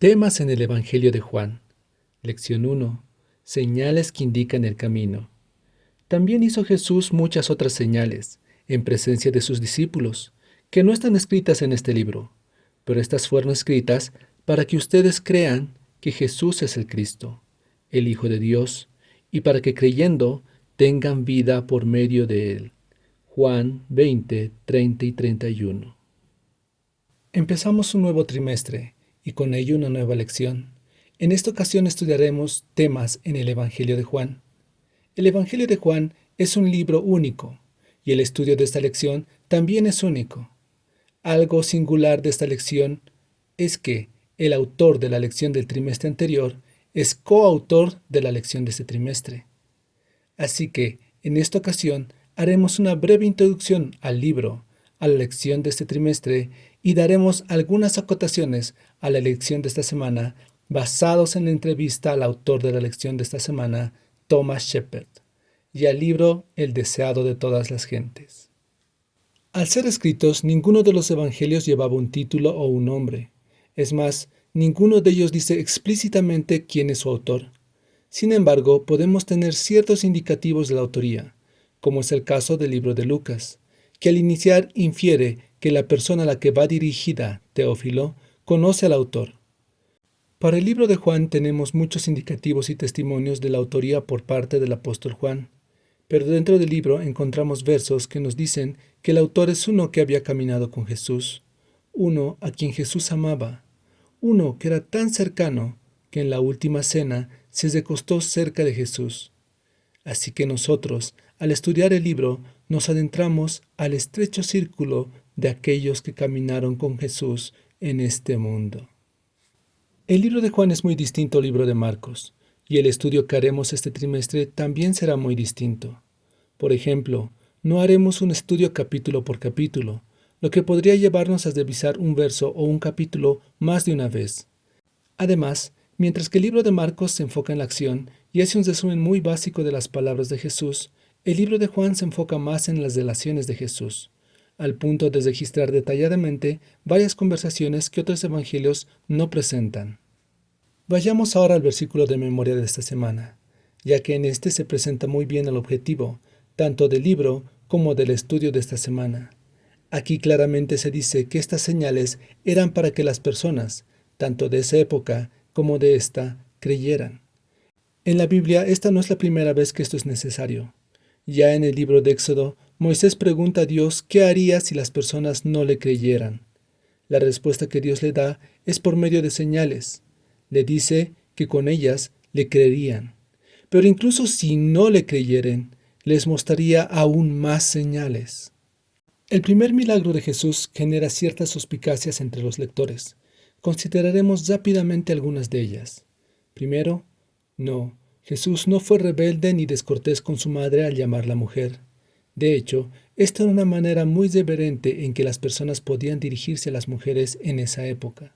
Temas en el Evangelio de Juan. Lección 1. Señales que indican el camino. También hizo Jesús muchas otras señales, en presencia de sus discípulos, que no están escritas en este libro, pero estas fueron escritas para que ustedes crean que Jesús es el Cristo, el Hijo de Dios, y para que creyendo tengan vida por medio de él. Juan 20, 30 y 31. Empezamos un nuevo trimestre y con ello una nueva lección. En esta ocasión estudiaremos temas en el Evangelio de Juan. El Evangelio de Juan es un libro único y el estudio de esta lección también es único. Algo singular de esta lección es que el autor de la lección del trimestre anterior es coautor de la lección de este trimestre. Así que, en esta ocasión, haremos una breve introducción al libro, a la lección de este trimestre y daremos algunas acotaciones a la lección de esta semana basados en la entrevista al autor de la lección de esta semana, Thomas Shepard, y al libro El deseado de todas las gentes. Al ser escritos, ninguno de los evangelios llevaba un título o un nombre. Es más, ninguno de ellos dice explícitamente quién es su autor. Sin embargo, podemos tener ciertos indicativos de la autoría, como es el caso del libro de Lucas, que al iniciar infiere que la persona a la que va dirigida, Teófilo, conoce al autor. Para el libro de Juan tenemos muchos indicativos y testimonios de la autoría por parte del apóstol Juan, pero dentro del libro encontramos versos que nos dicen que el autor es uno que había caminado con Jesús, uno a quien Jesús amaba, uno que era tan cercano que en la última cena se recostó cerca de Jesús. Así que nosotros, al estudiar el libro, nos adentramos al estrecho círculo de aquellos que caminaron con Jesús en este mundo. El libro de Juan es muy distinto al libro de Marcos, y el estudio que haremos este trimestre también será muy distinto. Por ejemplo, no haremos un estudio capítulo por capítulo, lo que podría llevarnos a revisar un verso o un capítulo más de una vez. Además, mientras que el libro de Marcos se enfoca en la acción y hace un resumen muy básico de las palabras de Jesús, el libro de Juan se enfoca más en las relaciones de Jesús, al punto de registrar detalladamente varias conversaciones que otros evangelios no presentan. Vayamos ahora al versículo de memoria de esta semana, ya que en este se presenta muy bien el objetivo, tanto del libro como del estudio de esta semana. Aquí claramente se dice que estas señales eran para que las personas, tanto de esa época como de esta, creyeran. En la Biblia esta no es la primera vez que esto es necesario. Ya en el libro de Éxodo, Moisés pregunta a Dios qué haría si las personas no le creyeran. La respuesta que Dios le da es por medio de señales. Le dice que con ellas le creerían. Pero incluso si no le creyeren, les mostraría aún más señales. El primer milagro de Jesús genera ciertas suspicacias entre los lectores. Consideraremos rápidamente algunas de ellas. Primero, no, Jesús no fue rebelde ni descortés con su madre al llamarla mujer. De hecho, esta era una manera muy reverente en que las personas podían dirigirse a las mujeres en esa época.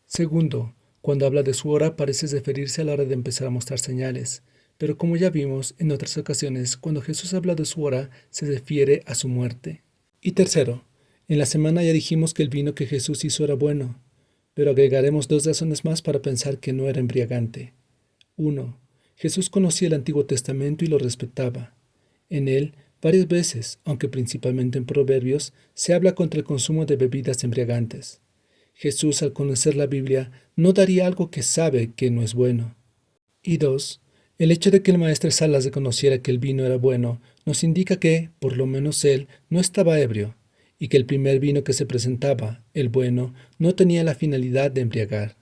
Segundo, cuando habla de su hora parece referirse a la hora de empezar a mostrar señales, pero como ya vimos en otras ocasiones, cuando Jesús habla de su hora se refiere a su muerte. Y tercero, en la semana ya dijimos que el vino que Jesús hizo era bueno, pero agregaremos dos razones más para pensar que no era embriagante. 1. Jesús conocía el Antiguo Testamento y lo respetaba. En él, varias veces, aunque principalmente en Proverbios, se habla contra el consumo de bebidas embriagantes. Jesús, al conocer la Biblia, no daría algo que sabe que no es bueno. Y 2. El hecho de que el maestro Salas reconociera que el vino era bueno nos indica que, por lo menos él, no estaba ebrio, y que el primer vino que se presentaba, el bueno, no tenía la finalidad de embriagar.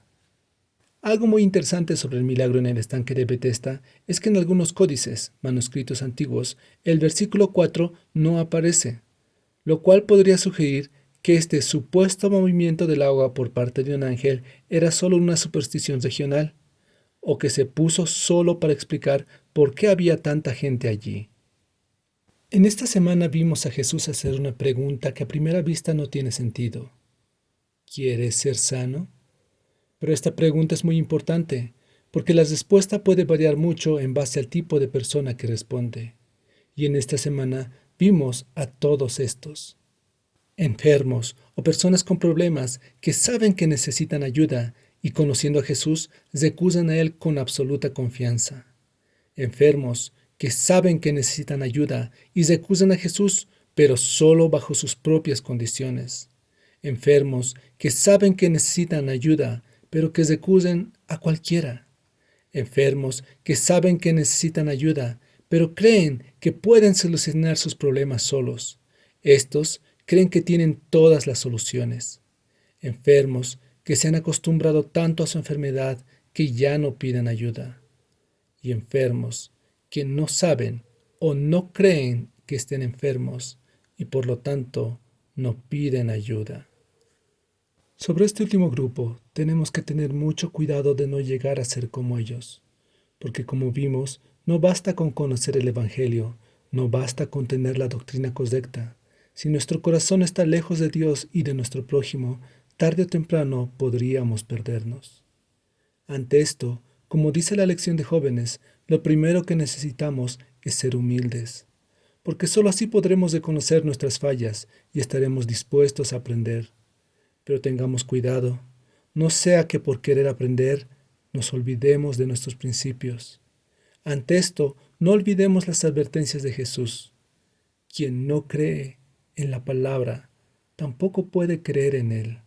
Algo muy interesante sobre el milagro en el estanque de Betesda es que en algunos códices, manuscritos antiguos, el versículo 4 no aparece, lo cual podría sugerir que este supuesto movimiento del agua por parte de un ángel era solo una superstición regional, o que se puso solo para explicar por qué había tanta gente allí. En esta semana vimos a Jesús hacer una pregunta que a primera vista no tiene sentido. ¿Quieres ser sano? Pero esta pregunta es muy importante, porque la respuesta puede variar mucho en base al tipo de persona que responde. Y en esta semana vimos a todos estos. Enfermos o personas con problemas que saben que necesitan ayuda y conociendo a Jesús, recurren a Él con absoluta confianza. Enfermos que saben que necesitan ayuda y recurren a Jesús, pero solo bajo sus propias condiciones. Enfermos que saben que necesitan ayuda, pero que recurren a cualquiera. Enfermos que saben que necesitan ayuda, pero creen que pueden solucionar sus problemas solos. Estos creen que tienen todas las soluciones. Enfermos que se han acostumbrado tanto a su enfermedad que ya no piden ayuda. Y enfermos que no saben o no creen que estén enfermos y por lo tanto no piden ayuda. Sobre este último grupo tenemos que tener mucho cuidado de no llegar a ser como ellos, porque como vimos, no basta con conocer el Evangelio, no basta con tener la doctrina correcta. Si nuestro corazón está lejos de Dios y de nuestro prójimo, tarde o temprano podríamos perdernos. Ante esto, como dice la lección de jóvenes, lo primero que necesitamos es ser humildes, porque sólo así podremos reconocer nuestras fallas y estaremos dispuestos a aprender. Pero tengamos cuidado, no sea que por querer aprender nos olvidemos de nuestros principios. Ante esto, no olvidemos las advertencias de Jesús. Quien no cree en la palabra, tampoco puede creer en Él.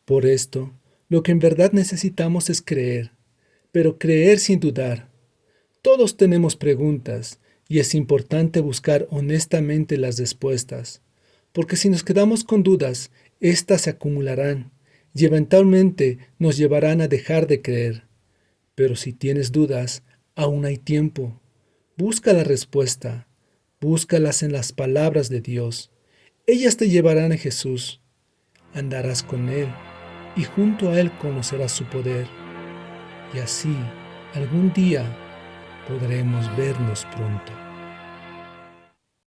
Por esto, lo que en verdad necesitamos es creer, pero creer sin dudar. Todos tenemos preguntas y es importante buscar honestamente las respuestas, porque si nos quedamos con dudas, éstas se acumularán y eventualmente nos llevarán a dejar de creer. Pero si tienes dudas, aún hay tiempo. Busca la respuesta, búscalas en las palabras de Dios. Ellas te llevarán a Jesús. Andarás con Él y junto a Él conocerás su poder. Y así, algún día, podremos vernos pronto.